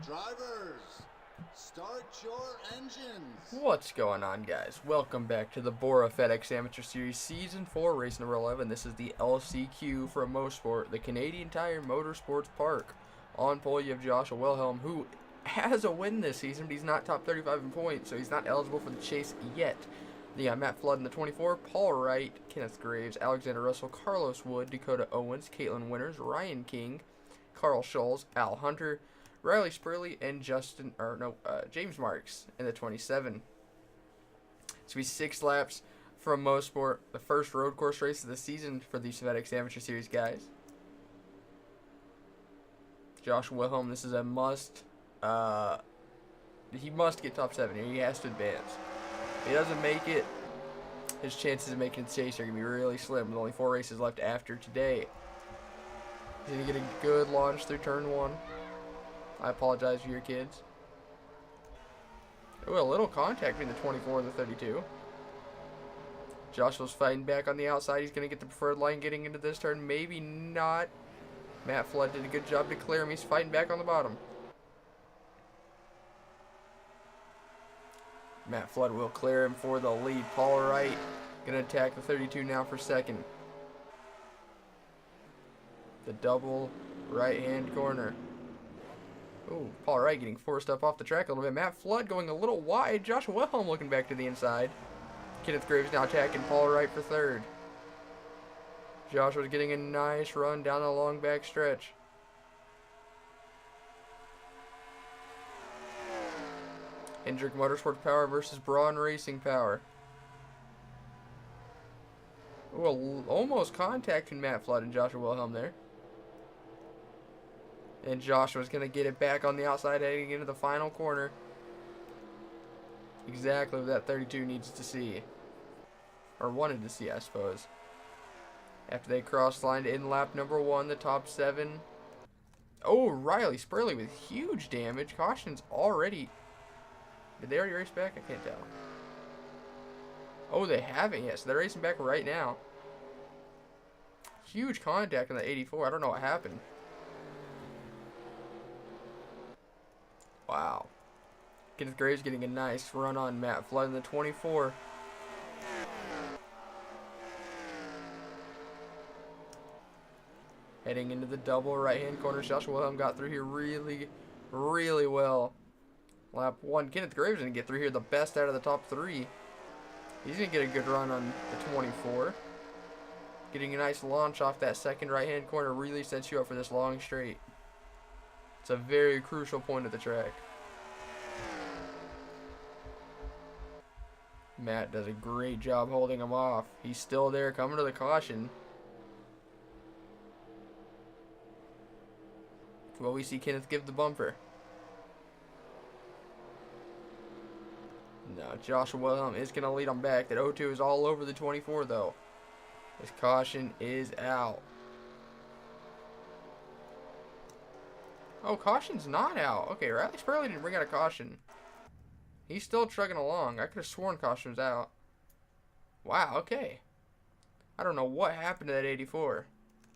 Drivers, start your engines. What's going on, guys? Welcome back to the BORA FedEx Amateur Series Season 4, race number 11. This is the LCQ from Mosport, the Canadian Tire Motorsports Park. On pole, you have Joshua Wilhelm, who has a win this season, but he's not top 35 in points, so he's not eligible for the chase yet. You got Matt Flood in the 24, Paul Wright, Kenneth Graves, Alexander Russell, Carlos Wood, Dakota Owens, Caitlin Winters, Ryan King, Carl Scholes, Al Hunter, Riley Spurley, and James Marks in the 27. It's going to be 6 laps from Mosport, the first road course race of the season for these FedEx Amateur Series guys. Joshua Wilhelm, this is a must. He must get top 7 here. He has to advance. If he doesn't make it, his chances of making the chase are going to be really slim with only 4 races left after today. He's going to get a good launch through turn 1. I apologize for your kids. Oh, a little contact between the 24 and the 32. Joshua's fighting back on the outside. He's going to get the preferred line getting into this turn. Maybe not. Matt Flood did a good job to clear him. He's fighting back on the bottom. Matt Flood will clear him for the lead. Paul Wright going to attack the 32 now for second. The double right-hand corner. Ooh, Paul Wright getting forced up off the track a little bit. Matt Flood going a little wide. Joshua Wilhelm looking back to the inside. Kenneth Graves now attacking Paul Wright for third. Joshua's getting a nice run down the long back stretch. Hendrick Motorsports Power versus Braun Racing Power. Ooh, almost contacting Matt Flood and Joshua Wilhelm there. And Joshua's going to get it back on the outside heading into the final corner. Exactly what that 32 needs to see. Or wanted to see, I suppose. After they cross line in lap number 1, the top 7. Oh, Riley Spurley with huge damage. Caution's already... Did they already race back? I can't tell. Oh, they haven't yet. So they're racing back right now. Huge contact on the 84. I don't know what happened. Wow. Kenneth Graves getting a nice run on Matt Flood in the 24. Heading into the double right-hand corner. Joshua Wilhelm got through here really, really well. Lap 1. Kenneth Graves going to get through here the best out of the top 3. He's going to get a good run on the 24. Getting a nice launch off that second right-hand corner really sets you up for this long straight. It's a very crucial point of the track. Matt does a great job holding him off. He's still there, coming to the caution. Will we see Kenneth give the bumper? No, Joshua Wilhelm is going to lead him back. That 02 is all over the 24, though. His caution is out. Oh, caution's not out. Okay, Riley Spurley didn't bring out a caution. He's still trucking along. I could have sworn caution was out. Wow, okay. I don't know what happened to that 84.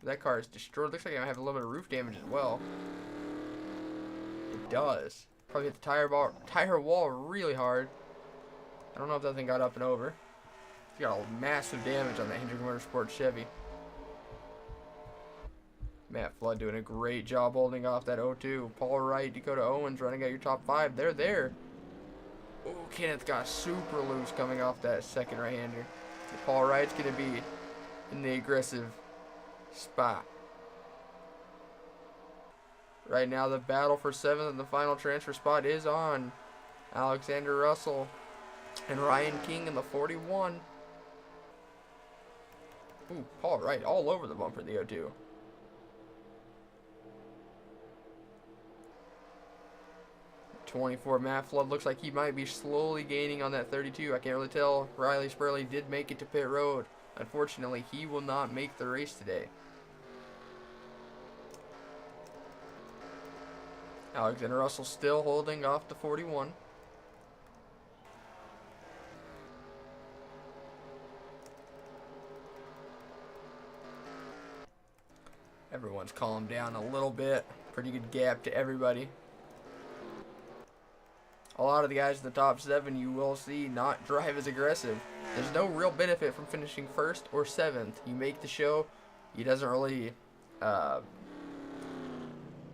That car is destroyed. Looks like I have a little bit of roof damage as well. It does. Probably hit the tire wall really hard. I don't know if that thing got up and over. It's got a massive damage on that Hendrick Motorsports Chevy. Matt Flood doing a great job holding off that 02. Paul Wright, Dakota Owens running out your top 5. They're there. Oh, Kenneth got super loose coming off that second right-hander. Paul Wright's going to be in the aggressive spot. Right now, the battle for 7th and the final transfer spot is on. Alexander Russell and Ryan King in the 41. Ooh, Paul Wright all over the bumper, the 02. Matt Flood looks like he might be slowly gaining on that 32. I can't really tell. Riley Spurley did make it to pit road. Unfortunately, he will not make the race today. Alexander Russell still holding off the 41. Everyone's calmed down a little bit. Pretty good gap to everybody. a lot of the guys in the top 7 you will see not drive as aggressive. There's no real benefit from finishing 1st or 7th. You make the show. He doesn't really.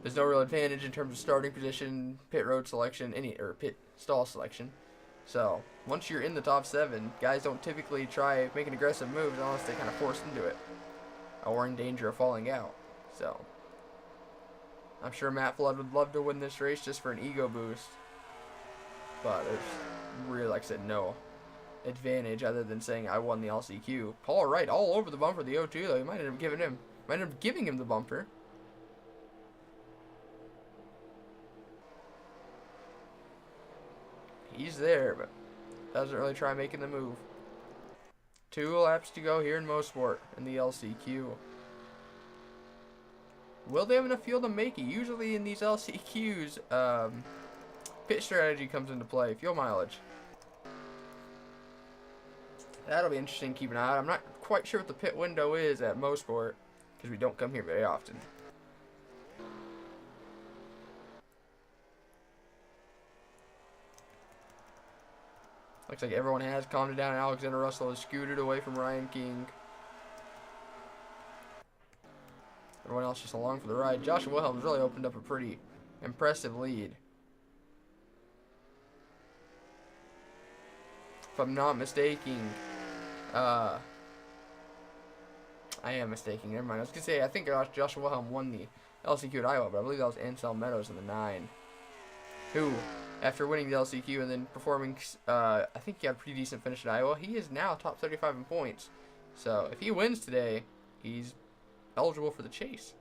There's no real advantage in terms of starting position, pit road selection, or pit stall selection. So once you're in the top 7, guys don't typically try making aggressive moves unless they kind of force into it or in danger of falling out. So I'm sure Matt Flood would love to win this race just for an ego boost, but there's really, like I said, no advantage other than saying I won the LCQ. Paul Wright all over the bumper, the O2 though. He might end up giving him the bumper. He's there, but doesn't really try making the move. 2 laps to go here in Mosport in the LCQ. Will they have enough fuel to make it? Usually in these LCQs, pit strategy comes into play. Fuel mileage. That'll be interesting to keep an eye on. I'm not quite sure what the pit window is at Mosport because we don't come here very often. Looks like everyone has calmed down. Alexander Russell has scooted away from Ryan King. Everyone else just along for the ride. Joshua Wilhelm's really opened up a pretty impressive lead. If I'm not mistaken, I am mistaken. Never mind. I was going to say, I think Joshua Wilhelm won the LCQ at Iowa, but I believe that was Ansel Meadows in the 9. Who, after winning the LCQ and then performing, I think he had a pretty decent finish at Iowa. He is now top 35 in points. So if he wins today, he's eligible for the chase.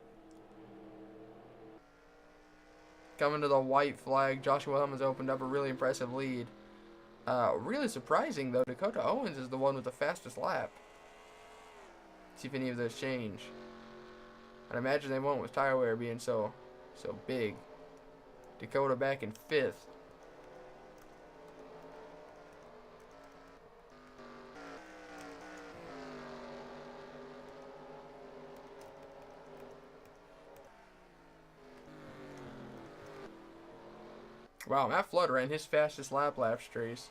Coming to the white flag, Joshua Wilhelm has opened up a really impressive lead. Really surprising though, Dakota Owens is the one with the fastest lap. See if any of those change. I'd imagine they won't with tire wear being so big. Dakota back in 5th. Wow, Matt Flood ran his fastest lap last race.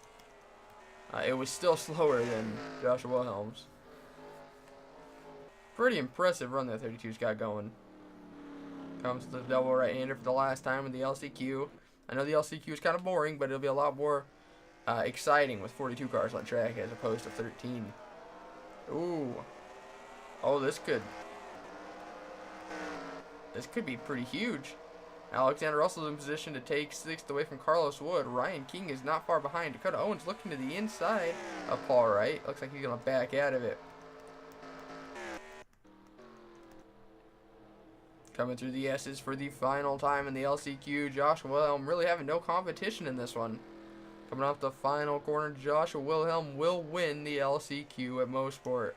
It was still slower than Joshua Wilhelm's. Pretty impressive run that 32's got going. Comes to the double right-hander for the last time in the LCQ. I know the LCQ is kind of boring, but it'll be a lot more exciting with 42 cars on track as opposed to 13. Ooh. Oh, this could be pretty huge. Alexander Russell's in position to take 6th away from Carlos Wood. Ryan King is not far behind. Dakota Owens looking to the inside of Paul Wright. Looks like he's going to back out of it. Coming through the S's for the final time in the LCQ. Joshua Wilhelm really having no competition in this one. Coming off the final corner, Joshua Wilhelm will win the LCQ at Mosport.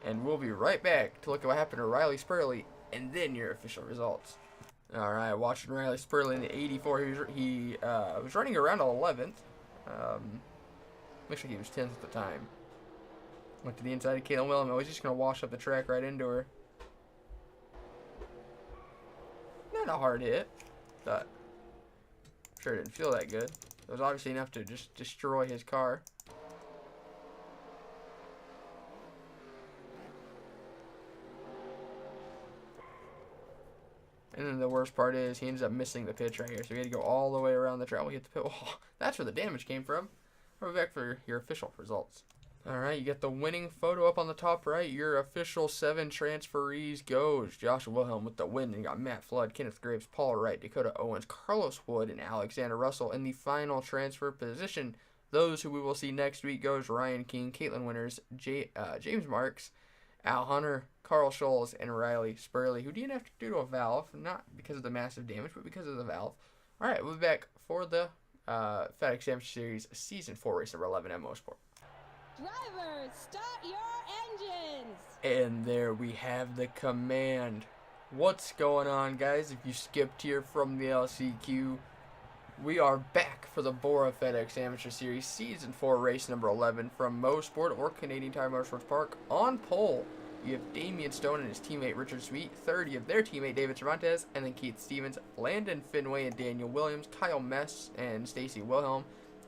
And we'll be right back to look at what happened to Riley Spurley and then your official results. Alright, watching Riley Spurley in the 84. He was running around 11th. Looks like he was 10th at the time. Went to the inside of Caitlin Wilhelm. I was just going to wash up the track right into her. Not a hard hit, but sure didn't feel that good. It was obviously enough to just destroy his car. And then the worst part is he ends up missing the pitch right here. So we had to go all the way around the track. We hit the pit wall. That's where the damage came from. We're back for your official results. Alright, you get the winning photo up on the top right. Your official 7 transferees goes. Joshua Wilhelm with the win. Then you got Matt Flood, Kenneth Graves, Paul Wright, Dakota Owens, Carlos Wood, and Alexander Russell in the final transfer position. Those who we will see next week goes Ryan King, Caitlin Winters, James Marks, Al Hunter, Carl Scholes, and Riley Spurley, who didn't have to do to a valve, not because of the massive damage, but because of the valve. Alright, we'll be back for the FedEx Amateur Series Season 4 race number 11 at Mosport. Drivers, start your engines! And there we have the command. What's going on, guys? If you skipped here from the LCQ, we are back for the BORA FedEx Amateur Series Season 4 race number 11 from Mosport or Canadian Tire Motorsports Park. On pole, You have Damian Stone and his teammate Richard Sweet. Third, you have their teammate David Cervantes, and then Keith Stevens, Landon Finway and Daniel Williams, Kyle Mess and Stacy Wilhelm,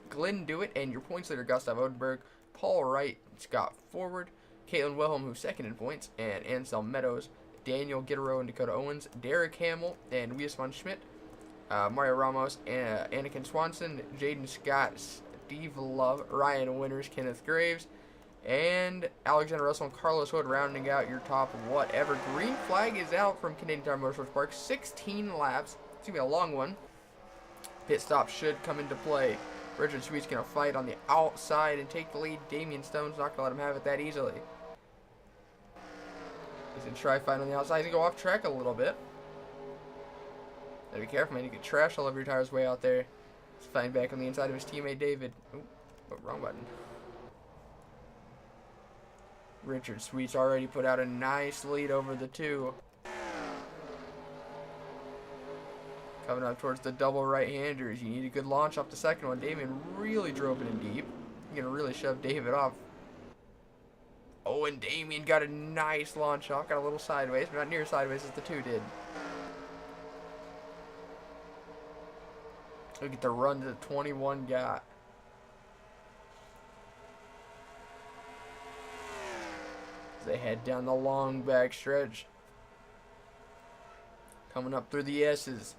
Glenn Dewitt, and your points leader Gustav Odenberg, Paul Wright, Scott Forward, Caitlin Wilhelm, who's second in points, and Anselm Meadows, Daniel Gittero and Dakota Owens, Derek Hamill and Wies von Schmidt, Mario Ramos, Anakin Swanson, Jaden Scott, Steve Love, Ryan Winters, Kenneth Graves, and Alexander Russell and Carlos Hood rounding out your top whatever. Green flag is out from Canadian Tire Motorsports Park. 16 laps. It's going to be a long one. Pit stop should come into play. Richard Sweet's going to fight on the outside and take the lead. Damian Stone's not going to let him have it that easily. He's going to try fight on the outside. He's going to go off track a little bit. Gotta be careful, man. You get trash all over your tires way out there. He's fighting back on the inside of his teammate David. Ooh, wrong button. Richard Sweet's already put out a nice lead over the two. Coming up towards the double right-handers. You need a good launch off the second one. Damian really drove it in deep. You're going to really shove David off. Oh, and Damian got a nice launch off. Got a little sideways, but not near sideways as the two did. Look at the run that the 21 got. As they head down the long back stretch. Coming up through the S's.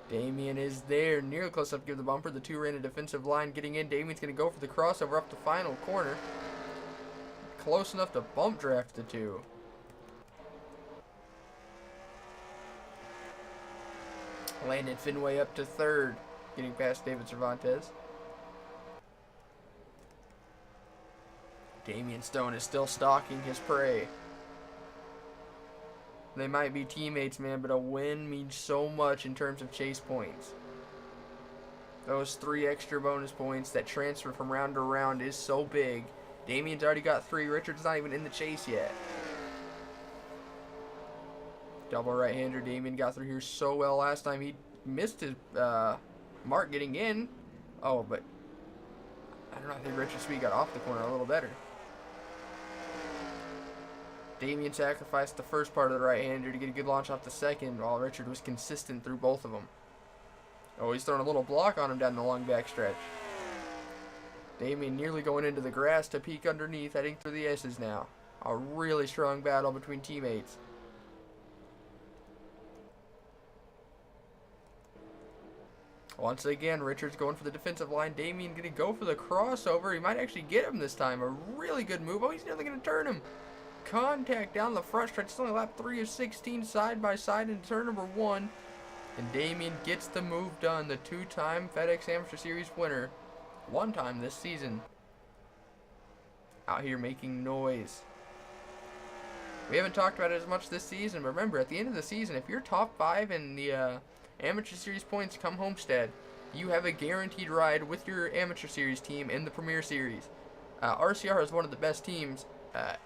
Damian is there, nearly close enough to give the bumper. The two ran a defensive line getting in. Damian's going to go for the crossover up the final corner. Close enough to bump draft the two. Landon Finway up to third, getting past David Cervantes. Damian Stone is still stalking his prey. They might be teammates, man, but a win means so much in terms of chase points. Those 3 extra bonus points that transfer from round to round is so big. Damian's already got 3. Richard's not even in the chase yet. Double right-hander. Damian got through here so well last time. He missed his mark getting in. Oh, but I don't know. I think Richard Sweet got off the corner a little better. Damian sacrificed the first part of the right-hander to get a good launch off the second, while Richard was consistent through both of them. Oh, he's throwing a little block on him down the long back stretch. Damian nearly going into the grass to peek underneath, heading through the S's now. A really strong battle between teammates. Once again, Richard's going for the defensive line. Damian going to go for the crossover. He might actually get him this time. A really good move. Oh, he's nearly going to turn him. Contact down the front stretch. It's only lap 3 of 16 side by side in turn number 1. And Damian gets the move done. The 2-time FedEx Amateur Series winner. 1 time this season. Out here making noise. We haven't talked about it as much this season, but remember, at the end of the season, if you're top 5 in the Amateur Series points come Homestead, you have a guaranteed ride with your Amateur Series team in the Premier Series. RCR is one of the best teams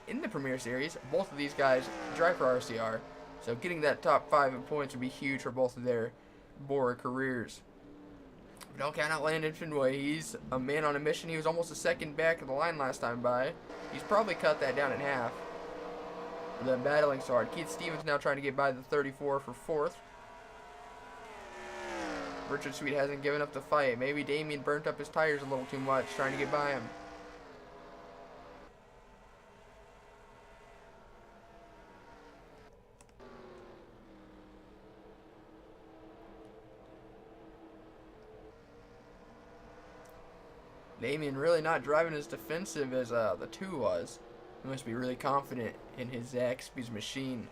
in the Premier Series. Both of these guys drive for RCR, so getting that top 5 in points would be huge for both of their BORA careers. But don't count out Landon Finway. He's a man on a mission. He was almost a second back of the line last time by. He's probably cut that down in half. With them battling so hard. Keith Stevens now trying to get by the 34 for 4th. Richard Sweet hasn't given up the fight. Maybe Damian burnt up his tires a little too much trying to get by him. Damian really not driving as defensive as the 2 was. He must be really confident in his Zaxby's machine.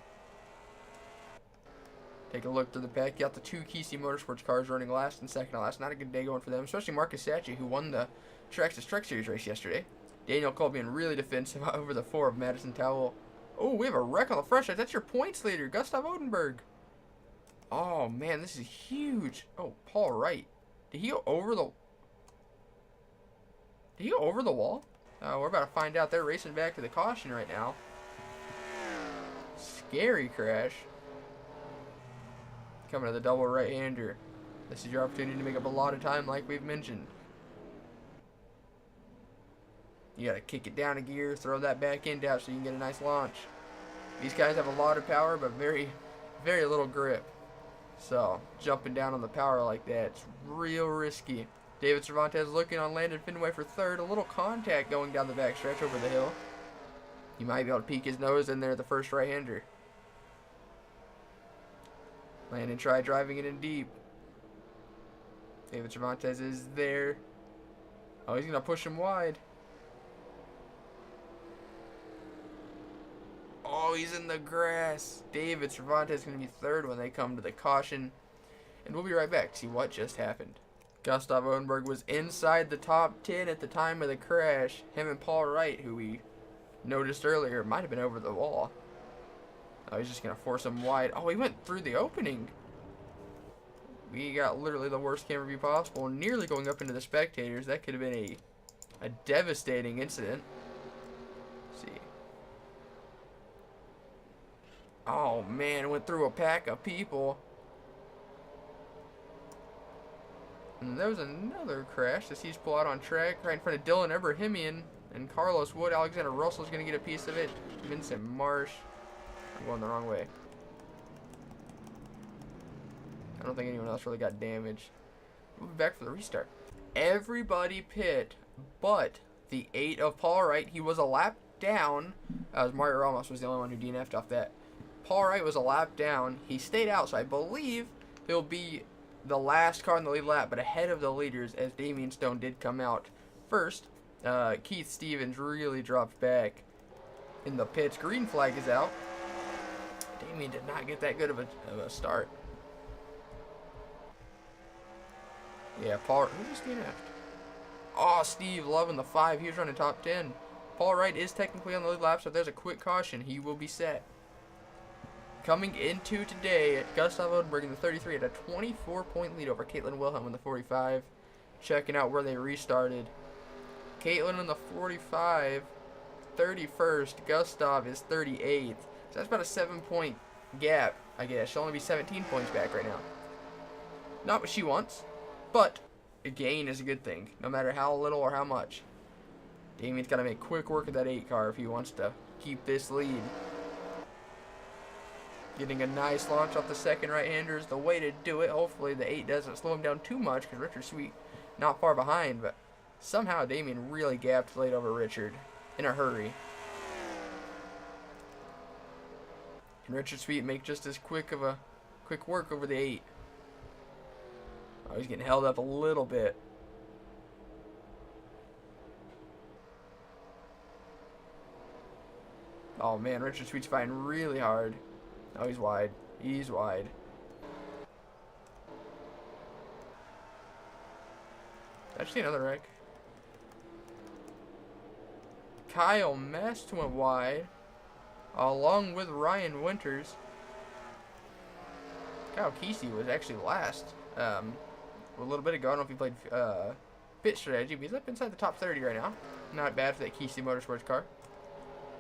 Take a look through the pack. You got the 2 Kesey Motorsports cars running last and second to last. Not a good day going for them, especially Marcus Sacchi, who won the Traxxas Truck Series race yesterday. Daniel Cole being really defensive over the 4 of Madison Towell. Oh, we have a wreck on the front stretch. That's your points leader, Gustav Odenberg. Oh, man, this is huge. Oh, Paul Wright. Did he go over the... Did he go over the wall? We're about to find out. They're racing back to the caution right now. Scary crash. Coming to the double right-hander. This is your opportunity to make up a lot of time like we've mentioned. You got to kick it down a gear, throw that back end out so you can get a nice launch. These guys have a lot of power, but very, very little grip. So, jumping down on the power like that, it's real risky. David Cervantes looking on Landon Fenway for third. A little contact going down the back stretch over the hill. He might be able to peek his nose in there, the first right-hander. Landon tried driving it in deep. David Cervantes is there. Oh, he's going to push him wide. Oh, he's in the grass. David Cervantes is going to be third when they come to the caution. And we'll be right back to see what just happened. Gustav Odenberg was inside the top 10 at the time of the crash. Him and Paul Wright, who we noticed earlier, might have been over the wall. Oh, he's just going to force him wide. Oh, he went through the opening. We got literally the worst camera view possible, nearly going up into the spectators. That could have been a devastating incident. Let's see. Oh, man, went through a pack of people. And there was another crash. The seats pull out on track right in front of Dylan Ebrahimian and Carlos Wood. Alexander Russell's going to get a piece of it. Vincent Marsh. I'm going the wrong way. I don't think anyone else really got damaged. We'll be back for the restart. Everybody pit, but the 8 of Paul Wright. He was a lap down. As Mario Ramos was the only one who DNF'd off that. Paul Wright was a lap down. He stayed out, so I believe he'll be the last car in the lead lap, but ahead of the leaders, as Damian Stone did come out first. Keith Stevens really dropped back in the pits. Green flag is out. Damian did not get that good of a start. Yeah, Paul, who just DNF'd? Oh, Steve Love in the 5. He was running top 10. Paul Wright is technically on the lead lap, so if there's a quick caution, he will be set. Coming into today, Gustav Odenberg in the 33 at a 24-point lead over Caitlin Wilhelm in the 45. Checking out where they restarted. Caitlin in the 45, 31st. Gustav is 38th. So that's about a 7-point gap, I guess. She'll only be 17 points back right now. Not what she wants, but a gain is a good thing, no matter how little or how much. Damian's got to make quick work of that 8 car if he wants to keep this lead. Getting a nice launch off the second right-hander is the way to do it. Hopefully the 8 doesn't slow him down too much because Richard Sweet not far behind, but somehow Damian really gapped late over Richard in a hurry. And Richard Sweet make just as quick work over the 8. Oh, he's getting held up a little bit. Oh man, Richard Sweet's fighting really hard. Oh, he's wide. He's wide. Did I see another wreck? Kyle Mest went wide, along with Ryan Winters. Kyle Kesey was actually last a little bit ago. I don't know if he played pit strategy, but he's up inside the top 30 right now. Not bad for that Kesey Motorsports car.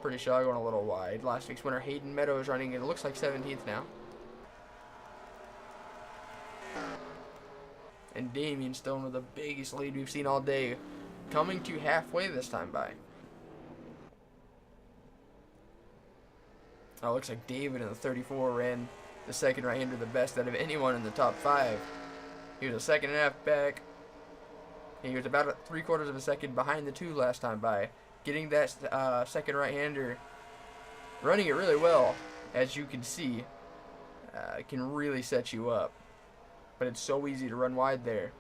Pretty shy, going a little wide. Last week's winner, Hayden Meadows, running, it looks like 17th now. And Damian Stone with the biggest lead we've seen all day, coming to halfway this time by. Oh, looks like David in the 34 ran the second right-hander the best out of anyone in the top 5. He was a second and a half back. He was about 3/4 of a second behind the 2 last time by. Getting that second right-hander, running it really well, as you can see, can really set you up. But it's so easy to run wide there.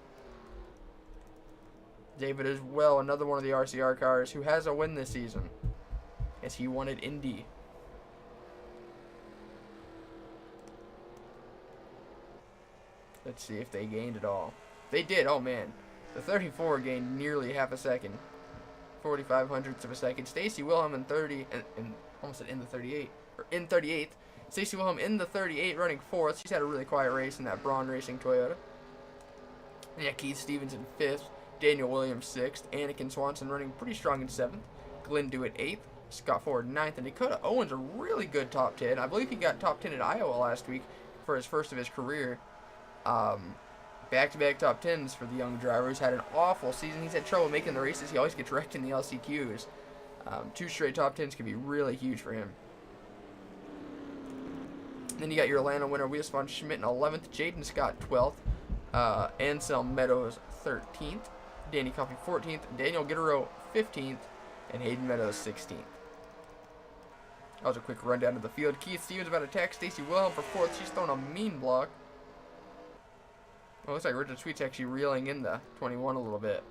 David as well, another one of the RCR cars who has a win this season, as he won at Indy. Let's see if they gained it all. They did. Oh man, the 34 gained nearly half a second. 45 hundredths of a second. Stacy Wilhelm in 30, and almost said in the 38, or in 38th. Stacy Wilhelm in the 38, running 4th. She's had a really quiet race in that Braun Racing Toyota. And yeah, Keith Stevens in 5th. Daniel Williams 6th. Anakin Swanson running pretty strong in 7th. Glenn Dewitt 8th. Scott Ford 9th. And Dakota Owens a really good top 10. I believe he got top 10 at Iowa last week for his first of his career. Back-to-back top 10s for the young driver who's had an awful season. He's had trouble making the races. He always gets wrecked in the LCQs. 2 straight top 10s can be really huge for him. Then you got your Atlanta winner, Willis von Schmidt in 11th, Jaden Scott 12th, Anselm Meadows 13th, Danny Coffey 14th, Daniel Guerrero 15th, and Hayden Meadows 16th. That was a quick rundown of the field. Keith Stevens about to attack Stacy Wilhelm for 4th. She's throwing a mean block. Well, looks like Richard Sweet's actually reeling in the 21 a little bit.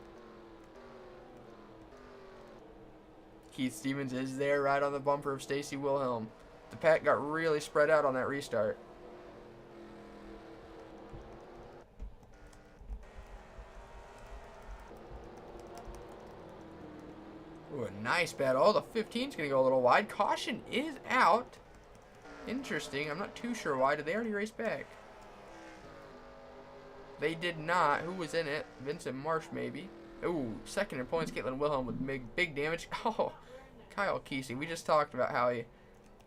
Keith Stevens is there right on the bumper of Stacy Wilhelm. The pack got really spread out on that restart. Ooh, a nice battle. Oh, the 15's going to go a little wide. Caution is out. Interesting. I'm not too sure why. Did they already race back? They did not. Who was in it? Vincent Marsh, maybe. Ooh, second in points. Caitlin Wilhelm with big damage. Oh, Kyle Kesey. We just talked about how he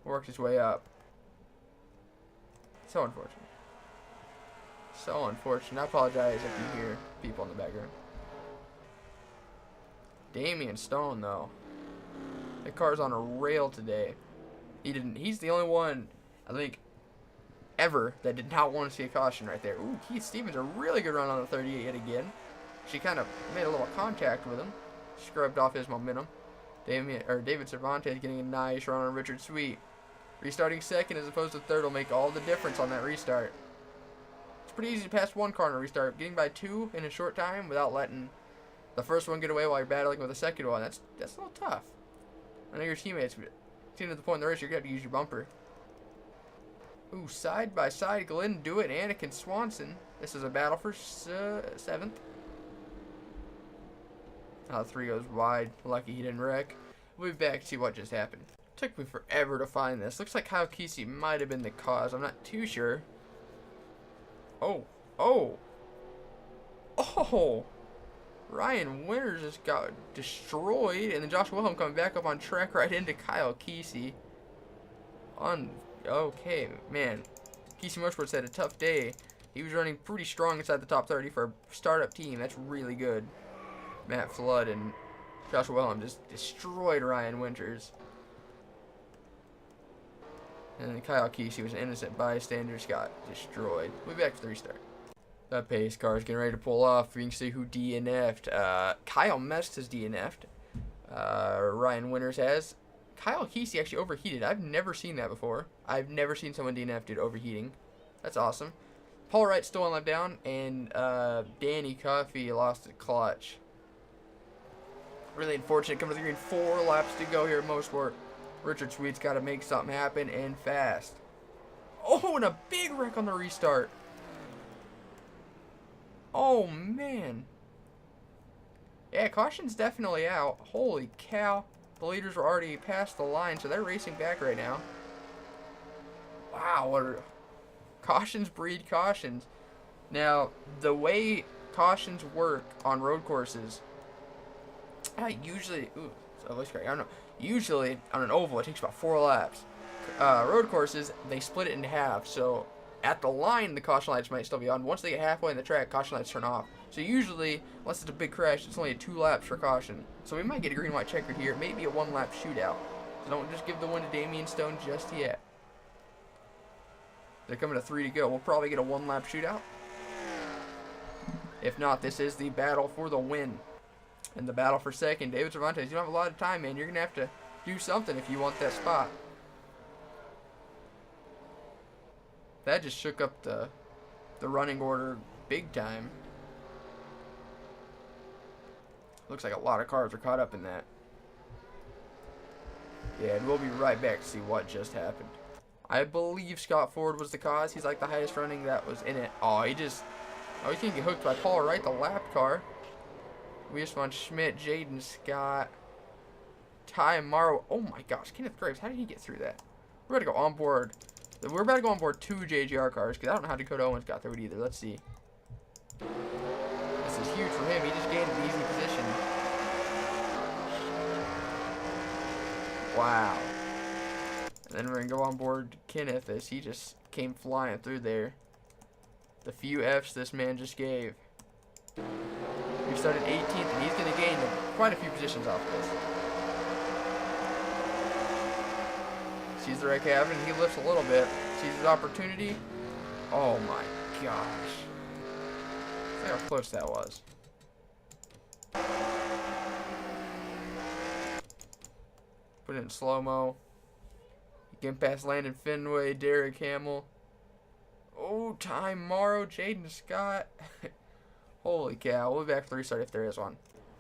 worked his way up. So unfortunate. So unfortunate. I apologize if you hear people in the background. Damian Stone, though. The car's on a rail today. He's the only one, I think, ever that did not want to see a caution right there. Ooh, Keith Stevens, a really good run on the 38 yet again. She kind of made a little contact with him. Scrubbed off his momentum. David Cervantes getting a nice run on Richard Sweet. Restarting second as opposed to third will make all the difference on that restart. It's pretty easy to pass one car on a restart. Getting by 2 in a short time without letting the first one get away while you're battling with the second one, that's a little tough. I know your teammates, but getting to the point in the race, you're going to have to use your bumper. Ooh, side by side, Glenn Dewitt and Anakin Swanson. This is a battle for 7th. 3 goes wide. Lucky he didn't wreck. We'll be back to see what just happened. Took me forever to find this. Looks like Kyle Kesey might have been the cause. I'm not too sure. Oh. Ryan Winters just got destroyed. And then Josh Wilhelm coming back up on track right into Kyle Kesey. Okay, man. Kesey Mosport's had a tough day. He was running pretty strong inside the top 30 for a startup team. That's really good. Matt Flood and Josh Wilhelm just destroyed Ryan Winters. And then Kyle Kesey was an innocent bystander, just got destroyed. We'll be back for the restart. That pace car is getting ready to pull off. We can see who DNF'd. Kyle Mest has DNF'd. Ryan Winters has. Kyle Kesey actually overheated. I've never seen that before. I've never seen someone DNF due to overheating. That's awesome. Paul Wright's still on lap down, and Danny Coffey lost the clutch. Really unfortunate. Coming to the green, 4 laps to go here at Mosport. Richard Sweet's got to make something happen and fast. Oh, and a big wreck on the restart. Oh, man. Yeah, caution's definitely out. Holy cow. The leaders were already past the line, so they're racing back right now. Wow, cautions breed cautions. Now, the way cautions work on road courses, usually on an oval it takes about 4 laps. Road courses, they split it in half, so at the line the caution lights might still be on. Once they get halfway in the track, caution lights turn off. So usually, unless it's a big crash, it's only 2 laps for caution. So we might get a green-white checkered here, maybe a 1-lap shootout. So don't just give the win to Damian Stone just yet. They're coming to 3 to go. We'll probably get a 1-lap shootout. If not, this is the battle for the win. And the battle for second. David Cervantes, you don't have a lot of time, man. You're going to have to do something if you want that spot. That just shook up the running order big time. Looks like a lot of cars are caught up in that. Yeah, and we'll be right back to see what just happened. I believe Scott Ford was the cause. He's like the highest running that was in it. Oh, he's going to get hooked by Paul Wright, the lap car. Willis von Schmidt, Jaden Scott, Ty Morrow. Oh my gosh, Kenneth Graves, how did he get through that? We're about to go on board. We're about to go on board 2 JGR cars because I don't know how Dakota Owens got through it either. Let's see. This is huge for him. He just gained an easy position. Wow. And then we're going to go on board Kenneth as he just came flying through there. The few Fs this man just gave. He started 18th, and he's going to gain quite a few positions off this. Sees the wreck happening, he lifts a little bit. Sees his opportunity. Oh my gosh. Look how close that was. Put it in slow-mo. Getting past Landon Fenway, Derek Hamill. Oh, Ty Morrow, Jaden Scott. Holy cow. We'll be back for the restart if there is one.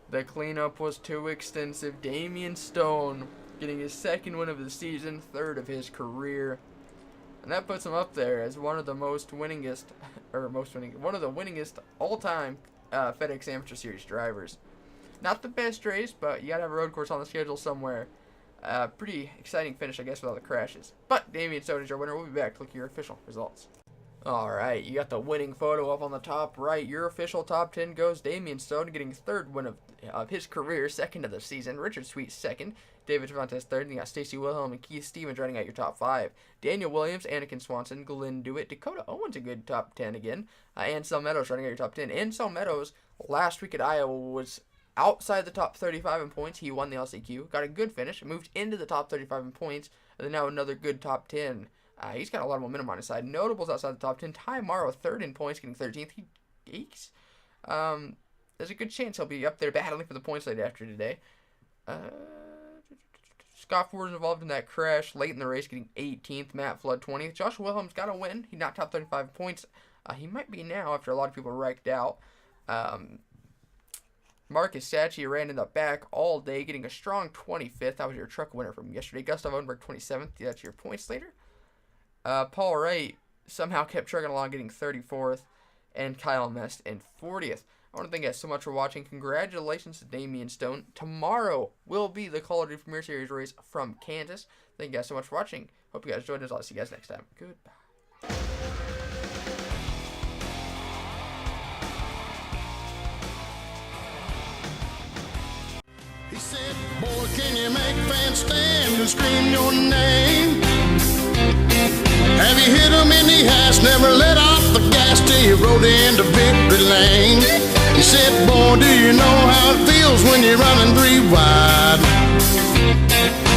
The cleanup was too extensive. Damian Stone getting his second win of the season, third of his career. And that puts him up there as one of the one of the winningest all-time FedEx Amateur Series drivers. Not the best race, but you gotta have a road course on the schedule somewhere. Pretty exciting finish, I guess, with all the crashes. But Damian Stone is your winner. We'll be back to look at your official results. Alright, you got the winning photo up on the top right. Your official top 10 goes Damian Stone getting third win of his career, second of the season. Richard Sweet second. David Cervantes third. And you got Stacey Wilhelm and Keith Stevens running out your top 5. Daniel Williams, Anakin Swanson, Glenn Dewitt, Dakota Owens a good top 10 again. Ansel Meadows running out your top 10. Ansel Meadows last week at Iowa was outside the top 35 in points. He won the LCQ, got a good finish, moved into the top 35 in points, and then now another good top 10. He's got a lot of momentum on his side. Notables outside the top 10. Ty Morrow, third in points, getting 13th. There's a good chance he'll be up there battling for the points lead after today. Scott Ford is involved in that crash late in the race, getting 18th. Matt Flood, 20th. Joshua Wilhelm's got a win. He's not top 35 points. He might be now after a lot of people wrecked out. Marcus Sachi ran in the back all day, getting a strong 25th. That was your truck winner from yesterday. Gustav Odenberg, 27th. That's your points leader. Paul Wright somehow kept trucking along, getting 34th. And Kyle Mest in 40th. I want to thank you guys so much for watching. Congratulations to Damian Stone. Tomorrow will be the Call of Duty Premier Series race from Kansas. Thank you guys so much for watching. Hope you guys enjoyed this. I'll see you guys next time. Goodbye. He said, boy, can you make fans stand and scream your name? Have you hit him in the ass, never let off the gas till you rode into victory lane? He said, boy, do you know how it feels when you're running 3 wide?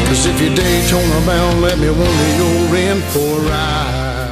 'Cause if you're Daytona bound, let me wonder you're in for a ride.